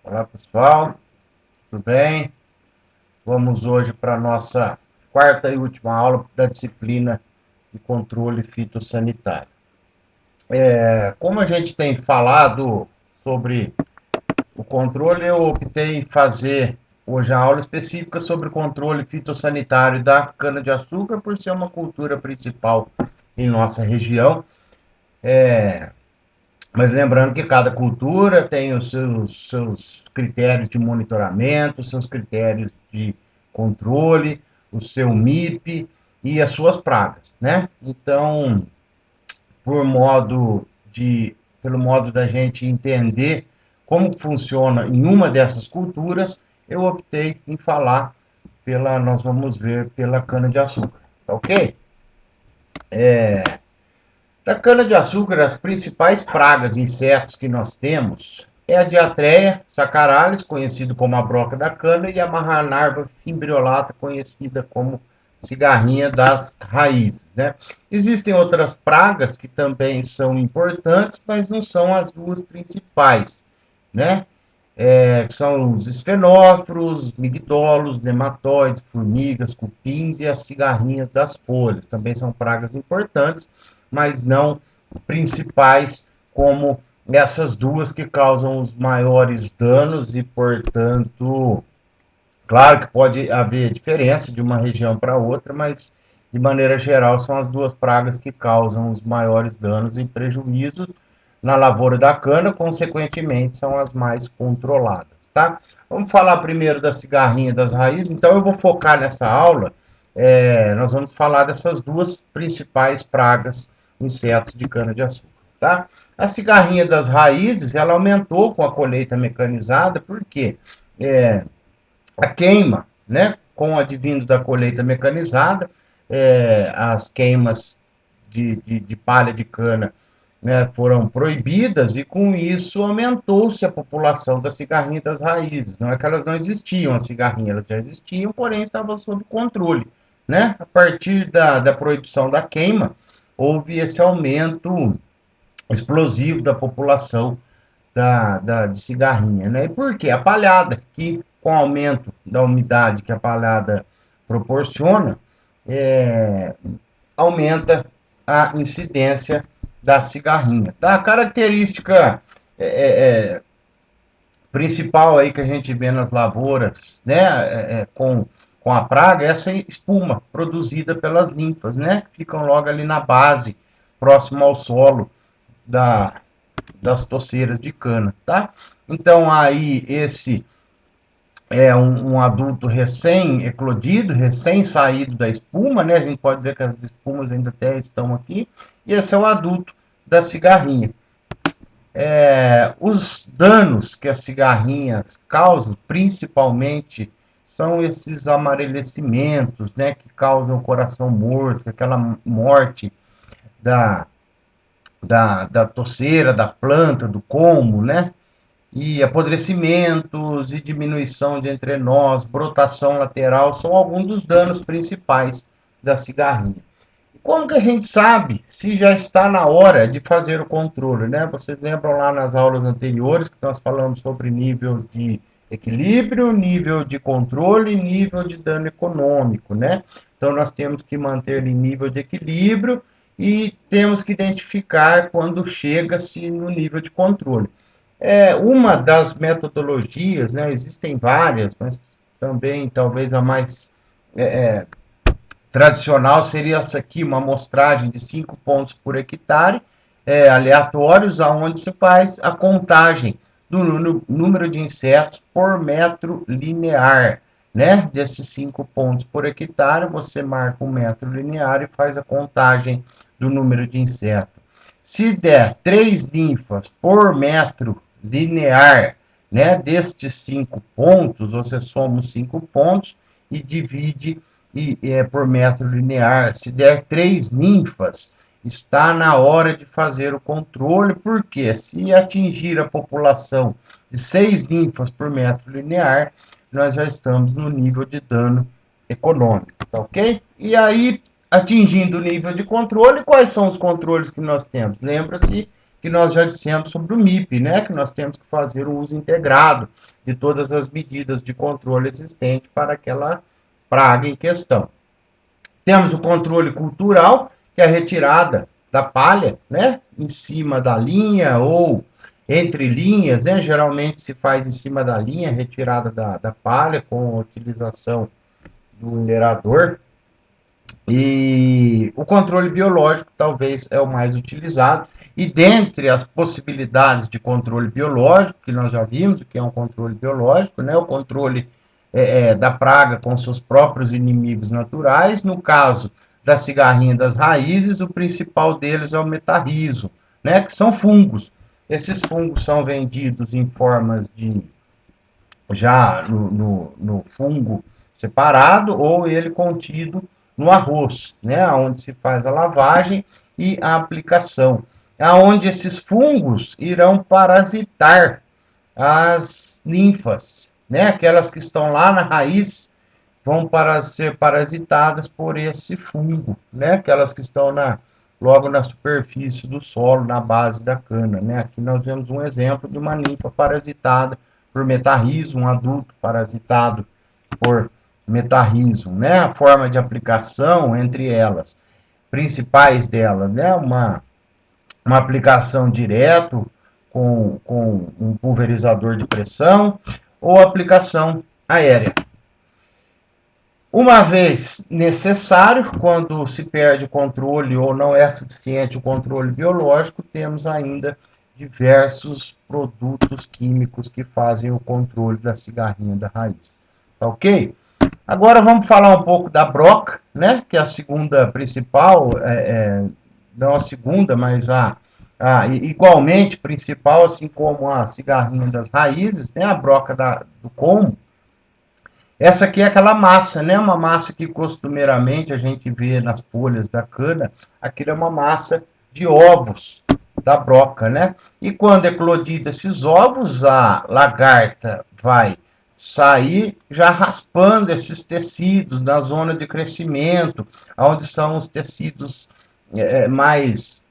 Olá pessoal, tudo bem? Vamos hoje para a nossa quarta e última aula da disciplina de controle fitossanitário. Como a gente tem falado sobre o controle, eu optei em fazer hoje a aula específica sobre o controle fitossanitário da cana-de-açúcar, por ser uma cultura principal em nossa região. Mas lembrando que cada cultura tem os seus critérios de monitoramento, seus critérios de controle, o seu MIP e as suas pragas, né? Então, por modo pelo modo da gente entender como funciona em uma dessas culturas, eu optei em falar nós vamos ver pela cana-de-açúcar, tá ok? Da cana-de-açúcar, as principais pragas e insetos que nós temos é a diatreia sacaralis, conhecido como a broca da cana, e a marranarva fimbriolata, conhecida como cigarrinha das raízes, né? Existem outras pragas que também são importantes, mas não são as duas principais, né? Que são os esfenóforos, migdolos, nematóides, formigas, cupins e as cigarrinhas das folhas. Também são pragas importantes, mas não principais como essas duas que causam os maiores danos e, portanto, claro que pode haver diferença de uma região para outra, mas de maneira geral são as duas pragas que causam os maiores danos e prejuízos na lavoura da cana, consequentemente são as mais controladas, tá? Vamos falar primeiro da cigarrinha das raízes, então eu vou focar nessa aula, nós vamos falar dessas duas principais pragas, insetos de cana-de-açúcar, tá? A cigarrinha das raízes, ela aumentou com a colheita mecanizada, por quê? A queima, né, com o advindo da colheita mecanizada, as queimas de palha de cana, né, foram proibidas e com isso aumentou-se a população da cigarrinha das raízes. Não é que elas não existiam, as cigarrinhas, elas já existiam, porém estavam sob controle, né? A partir da proibição da queima, houve esse aumento explosivo da população de cigarrinha, né? E por quê? A palhada, que com o aumento da umidade que a palhada proporciona, é, aumenta a incidência da cigarrinha. Tá? A característica principal aí que a gente vê nas lavouras, né, com a praga, é essa espuma produzida pelas linfas, né, que ficam logo ali na base, próximo ao solo da, das toceiras de cana, tá? Então aí esse é um adulto recém-eclodido, recém-saído da espuma, né? A gente pode ver que as espumas ainda até estão aqui. E esse é o adulto da cigarrinha. Os danos que as cigarrinhas causam, principalmente, são esses amarelecimentos, né? Que causam o coração morto, aquela morte da, da toceira, da planta, do colmo, né? E apodrecimentos e diminuição de entrenós, brotação lateral, são alguns dos danos principais da cigarrinha. E como que a gente sabe se já está na hora de fazer o controle, né? Vocês lembram lá nas aulas anteriores que nós falamos sobre nível de equilíbrio, nível de controle e nível de dano econômico, né? Então nós temos que manter em nível de equilíbrio e temos que identificar quando chega-se no nível de controle. Uma das metodologias, né, existem várias, mas também talvez a mais tradicional seria essa aqui, uma amostragem de 5 pontos por hectare, aleatórios, aonde se faz a contagem do número de insetos por metro linear, né? Desses 5 pontos por hectare, você marca um metro linear e faz a contagem do número de insetos. Se der 3 ninfas por metro linear, né, destes 5 pontos, você soma os 5 pontos e divide por metro linear. Se der 3 ninfas, está na hora de fazer o controle, porque se atingir a população de 6 ninfas por metro linear, nós já estamos no nível de dano econômico, tá ok? E aí, atingindo o nível de controle, quais são os controles que nós temos? Lembra-se que nós já dissemos sobre o MIP, né? Que nós temos que fazer o uso integrado de todas as medidas de controle existentes para aquela praga em questão. Temos o controle cultural, que é a retirada da palha, né? Em cima da linha ou entre linhas, né? Geralmente se faz em cima da linha, retirada da palha com a utilização do minerador. E o controle biológico talvez é o mais utilizado. E dentre as possibilidades de controle biológico, que nós já vimos, o que é um controle biológico, né? O controle da praga com seus próprios inimigos naturais. No caso da cigarrinha das raízes, o principal deles é o metarrizo, né? Que são fungos. Esses fungos são vendidos em formas de já no fungo separado ou ele contido no arroz, né, onde se faz a lavagem e a aplicação, aonde esses fungos irão parasitar as ninfas, né, aquelas que estão lá na raiz vão para ser parasitadas por esse fungo, né, aquelas que estão logo na superfície do solo, na base da cana, né. Aqui nós vemos um exemplo de uma ninfa parasitada por metarrizo, um adulto parasitado por metarrizo, né? A forma de aplicação entre elas, principais delas, né? Uma aplicação direto com um pulverizador de pressão ou aplicação aérea. Uma vez necessário, quando se perde o controle ou não é suficiente o controle biológico, temos ainda diversos produtos químicos que fazem o controle da cigarrinha da raiz. Tá ok? Agora vamos falar um pouco da broca, né? Que é a segunda principal, não a segunda, mas a igualmente principal, assim como a cigarrinha das raízes, né? A broca do colmo. Essa aqui é aquela massa, né? Uma massa que costumeiramente a gente vê nas folhas da cana. Aquilo é uma massa de ovos da broca, né? E quando eclodida esses ovos, a lagarta vai sair já raspando esses tecidos na zona de crescimento, onde são os tecidos mais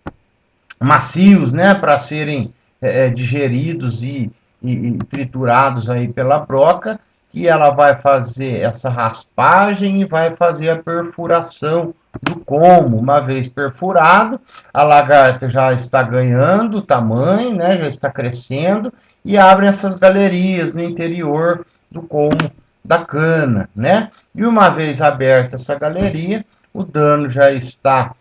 macios, né? Para serem digeridos e triturados aí pela broca, que ela vai fazer essa raspagem e vai fazer a perfuração do como. Uma vez perfurado, a lagarta já está ganhando tamanho, né? Já está crescendo e abre essas galerias no interior do como da cana, né? E uma vez aberta essa galeria, o dano já está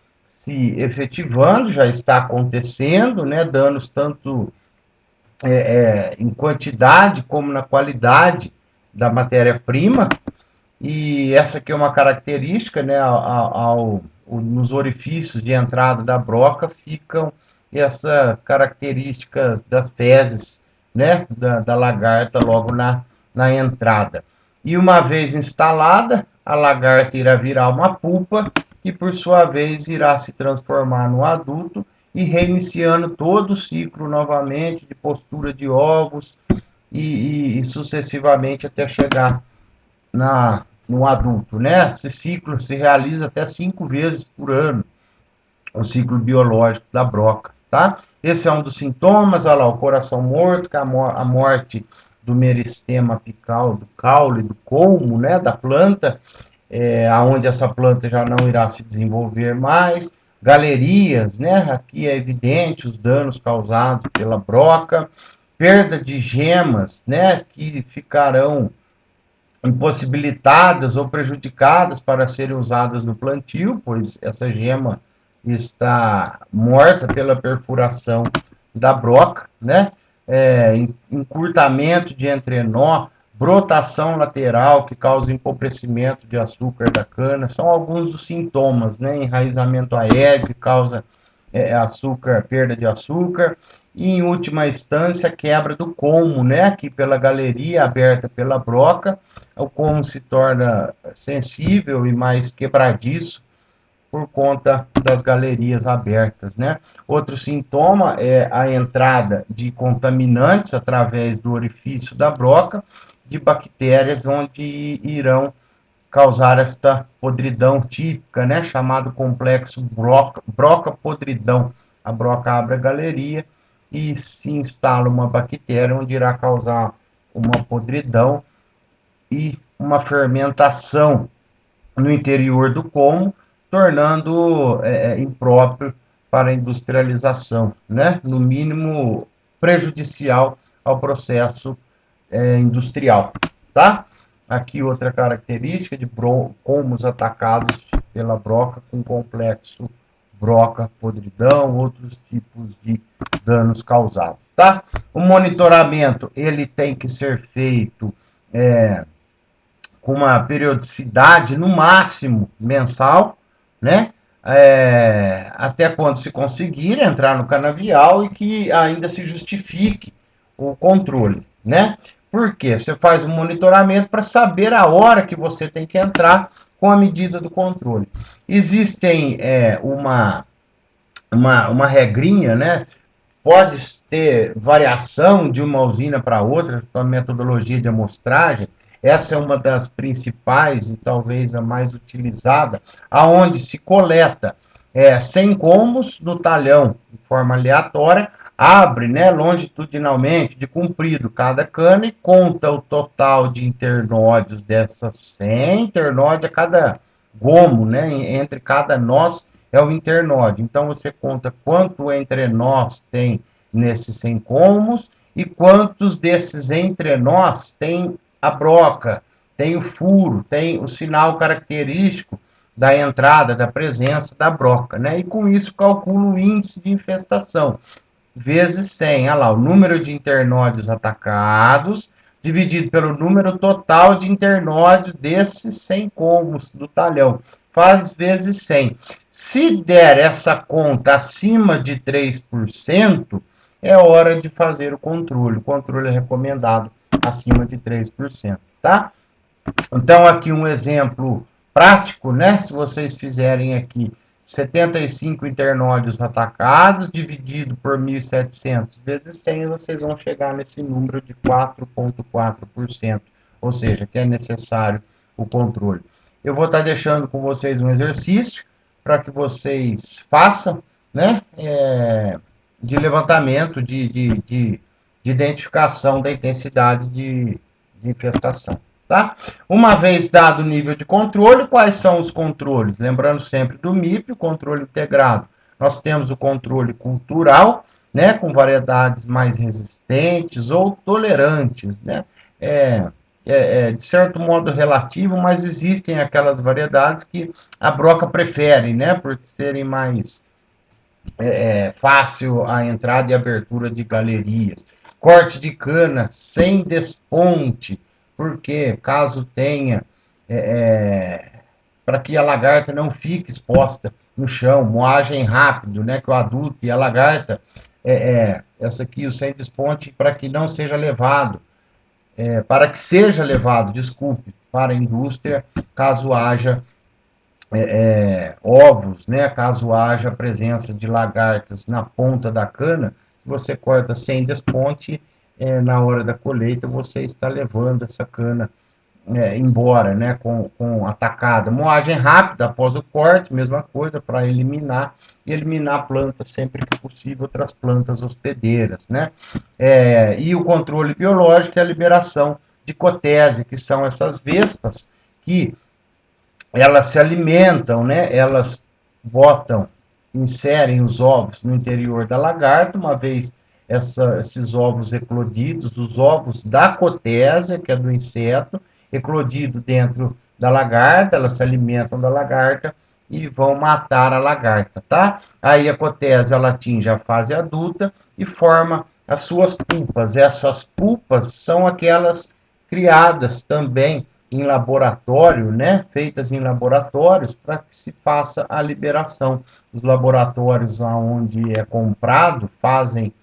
se efetivando, já está acontecendo, né? Danos tanto em quantidade como na qualidade da matéria-prima, e essa aqui é uma característica, né, nos orifícios de entrada da broca ficam essas características das fezes, né, da lagarta logo na entrada. E uma vez instalada, a lagarta irá virar uma pupa e, por sua vez, irá se transformar no adulto e reiniciando todo o ciclo novamente de postura de ovos e sucessivamente até chegar no adulto, né? Esse ciclo se realiza até 5 vezes por ano, o ciclo biológico da broca, tá? Esse é um dos sintomas, olha lá, o coração morto, que é a morte do meristema apical, do caule, do colmo, né, da planta, aonde essa planta já não irá se desenvolver mais. Galerias, né, aqui é evidente os danos causados pela broca, perda de gemas, né, que ficarão impossibilitadas ou prejudicadas para serem usadas no plantio, pois essa gema está morta pela perfuração da broca, né? Encurtamento de entrenó, brotação lateral que causa empobrecimento de açúcar da cana, são alguns dos sintomas, né? Enraizamento aéreo que causa açúcar, perda de açúcar, e em última instância quebra do colmo, né? Aqui pela galeria aberta pela broca, o colmo se torna sensível e mais quebradiço por conta das galerias abertas, né? Outro sintoma é a entrada de contaminantes através do orifício da broca, de bactérias onde irão causar esta podridão típica, né? Chamado complexo broca-podridão. A broca abre a galeria e se instala uma bactéria onde irá causar uma podridão e uma fermentação no interior do como, tornando impróprio para a industrialização, né? No mínimo prejudicial ao processo industrial, tá? Aqui outra característica de comos atacados pela broca com complexo broca, podridão, outros tipos de danos causados, tá? O monitoramento, ele tem que ser feito com uma periodicidade, no máximo, mensal, né? Até quando se conseguir entrar no canavial e que ainda se justifique o controle, né? Por quê? Você faz um monitoramento para saber a hora que você tem que entrar com a medida do controle. Existem uma regrinha, né? Pode ter variação de uma usina para outra, com a metodologia de amostragem. Essa é uma das principais e talvez a mais utilizada, aonde se coleta 100 comos no talhão, de forma aleatória, abre, né, longitudinalmente, de comprido, cada cana e conta o total de internódios dessas 100 internódios a cada gomo, né, entre cada nós é o internódio. Então, você conta quanto entre nós tem nesses 100 comos e quantos desses entre nós tem a broca, tem o furo, tem o sinal característico da entrada, da presença da broca, né? E com isso calcula o índice de infestação, vezes 100, olha lá, o número de internódios atacados, dividido pelo número total de internódios desses 100 comos do talhão, faz vezes 100. Se der essa conta acima de 3%, é hora de fazer o controle. O controle é recomendado acima de 3%, tá? Então, aqui um exemplo prático, né? Se vocês fizerem aqui 75 internódios atacados, dividido por 1.700 vezes 100, vocês vão chegar nesse número de 4,4%, ou seja, que é necessário o controle. Eu vou estar deixando com vocês um exercício para que vocês façam, né? De levantamento, de identificação da intensidade de infestação. Tá? Uma vez dado o nível de controle, quais são os controles? Lembrando sempre do MIP, o controle integrado. Nós temos o controle cultural, né, com variedades mais resistentes ou tolerantes, né? De certo modo relativo, mas existem aquelas variedades que a broca prefere, né, por serem mais fácil a entrada e abertura de galerias. Corte de cana sem desponte, porque caso tenha, para que a lagarta não fique exposta no chão, moagem rápido, né, que o adulto e a lagarta, essa aqui, o sem desponte, para que não seja levado, para que seja levado, desculpe, para a indústria, caso haja ovos, né, caso haja presença de lagartas na ponta da cana, você corta sem desponte, na hora da colheita você está levando essa cana embora, né, com atacada. Moagem rápida após o corte, mesma coisa, para eliminar a planta sempre que possível, outras plantas hospedeiras, né. E o controle biológico é a liberação de cotese, que são essas vespas que elas se alimentam, né? Elas inserem os ovos no interior da lagarta, uma vez esses ovos eclodidos, os ovos da cotésia, que é do inseto, eclodido dentro da lagarta, elas se alimentam da lagarta e vão matar a lagarta, tá? Aí a cotésia, ela atinge a fase adulta e forma as suas pulpas. Essas pulpas são aquelas criadas também em laboratório, né, feitas em laboratórios para que se faça a liberação. Os laboratórios onde é comprado fazem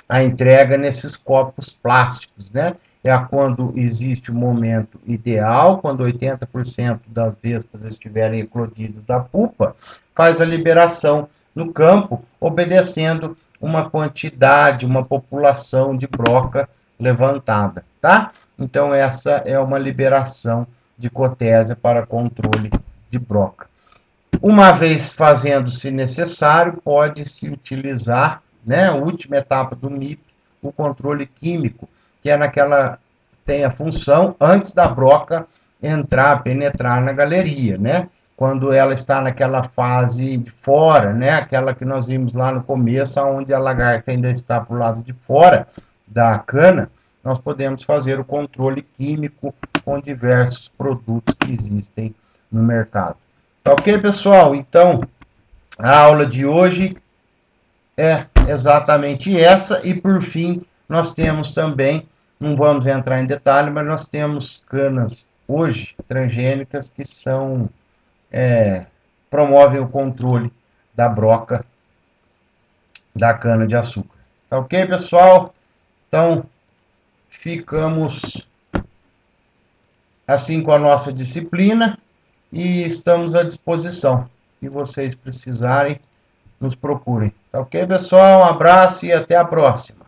a entrega nesses copos plásticos, né? É quando existe o momento ideal, quando 80% das vespas estiverem eclodidas da pupa, faz a liberação no campo, obedecendo uma quantidade, uma população de broca levantada, tá? Então, essa é uma liberação de cotésia para controle de broca. Uma vez fazendo-se necessário, pode-se utilizar né, a última etapa do MIP, o controle químico, que é naquela, tem a função antes da broca entrar, penetrar na galeria, né? Quando ela está naquela fase de fora, né? Aquela que nós vimos lá no começo, onde a lagarta ainda está para o lado de fora da cana, nós podemos fazer o controle químico com diversos produtos que existem no mercado. Tá ok, pessoal? Então, a aula de hoje é exatamente essa, e por fim, nós temos também, não vamos entrar em detalhe, mas nós temos canas hoje transgênicas que são, promovem o controle da broca da cana de açúcar. Tá ok, pessoal? Então, ficamos assim com a nossa disciplina e estamos à disposição. Se vocês precisarem, nos procurem. Tá ok, pessoal? Um abraço e até a próxima.